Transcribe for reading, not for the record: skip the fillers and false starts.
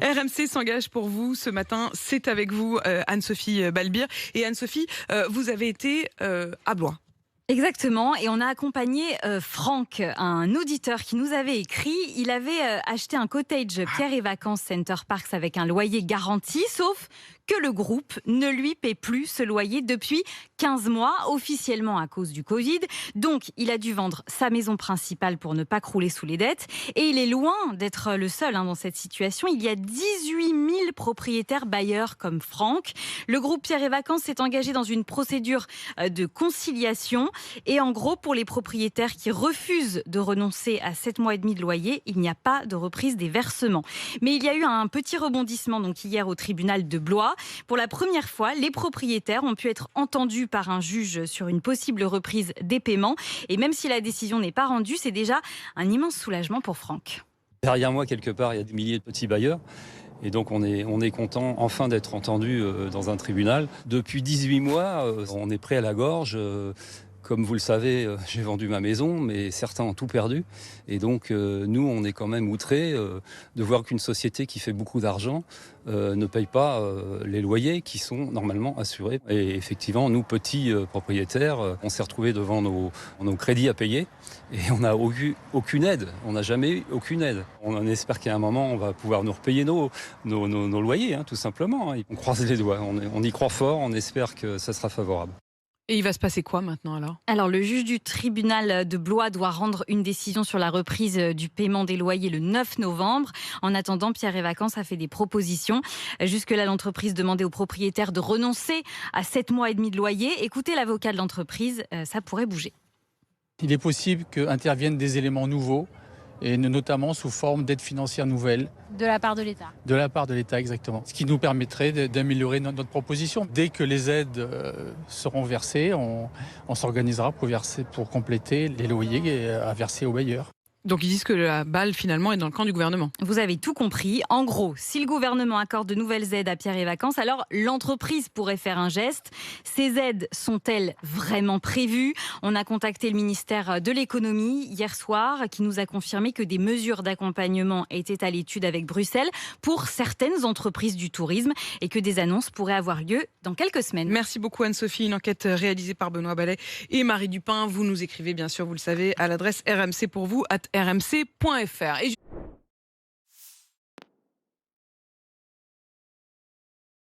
RMC s'engage pour vous ce matin. C'est avec vous, Anne-Sophie Balbir. Et Anne-Sophie, vous avez été à Blois. Exactement, et on a accompagné Franck, un auditeur qui nous avait écrit. Il avait acheté un cottage Pierre et Vacances Center Parks avec un loyer garanti, sauf que le groupe ne lui paie plus ce loyer depuis 15 mois, officiellement à cause du Covid. Donc, il a dû vendre sa maison principale pour ne pas crouler sous les dettes. Et il est loin d'être le seul dans cette situation. Il y a 18 000 propriétaires bailleurs comme Franck. Le groupe Pierre et Vacances s'est engagé dans une procédure de conciliation. Et en gros, pour les propriétaires qui refusent de renoncer à 7 mois et demi de loyer, il n'y a pas de reprise des versements. Mais il y a eu un petit rebondissement donc hier au tribunal de Blois. Pour la première fois, les propriétaires ont pu être entendus par un juge sur une possible reprise des paiements. Et même si la décision n'est pas rendue, c'est déjà un immense soulagement pour Franck. Derrière moi, quelque part, il y a des milliers de petits bailleurs. Et donc on est content enfin d'être entendu dans un tribunal. Depuis 18 mois, on est prêt à la gorge. Comme vous le savez, j'ai vendu ma maison, mais certains ont tout perdu. Et donc, nous, on est quand même outrés de voir qu'une société qui fait beaucoup d'argent ne paye pas les loyers qui sont normalement assurés. Et effectivement, nous, petits propriétaires, on s'est retrouvés devant nos crédits à payer et on n'a aucune aide. On n'a jamais eu aucune aide. On espère qu'à un moment, on va pouvoir nous repayer nos loyers, tout simplement. On croise les doigts, on y croit fort, on espère que ça sera favorable. Et il va se passer quoi maintenant Alors, le juge du tribunal de Blois doit rendre une décision sur la reprise du paiement des loyers le 9 novembre. En attendant, Pierre et Vacances a fait des propositions. Jusque-là, l'entreprise demandait aux propriétaires de renoncer à 7 mois et demi de loyer. Écoutez l'avocat de l'entreprise, ça pourrait bouger. Il est possible qu'interviennent des éléments nouveaux, et notamment sous forme d'aide financière nouvelle. De la part de l'État. De la part de l'État, exactement. Ce qui nous permettrait d'améliorer notre proposition. Dès que les aides seront versées, on s'organisera pour compléter les loyers à verser aux bailleurs. Donc ils disent que la balle finalement est dans le camp du gouvernement. Vous avez tout compris. En gros, si le gouvernement accorde de nouvelles aides à Pierre et Vacances, alors l'entreprise pourrait faire un geste. Ces aides sont-elles vraiment prévues ? On a contacté le ministère de l'économie hier soir qui nous a confirmé que des mesures d'accompagnement étaient à l'étude avec Bruxelles pour certaines entreprises du tourisme et que des annonces pourraient avoir lieu dans quelques semaines. Merci beaucoup Anne-Sophie. Une enquête réalisée par Benoît Ballet et Marie Dupin. Vous nous écrivez bien sûr, vous le savez, à l'adresse rmcpourvous@rmc.fr.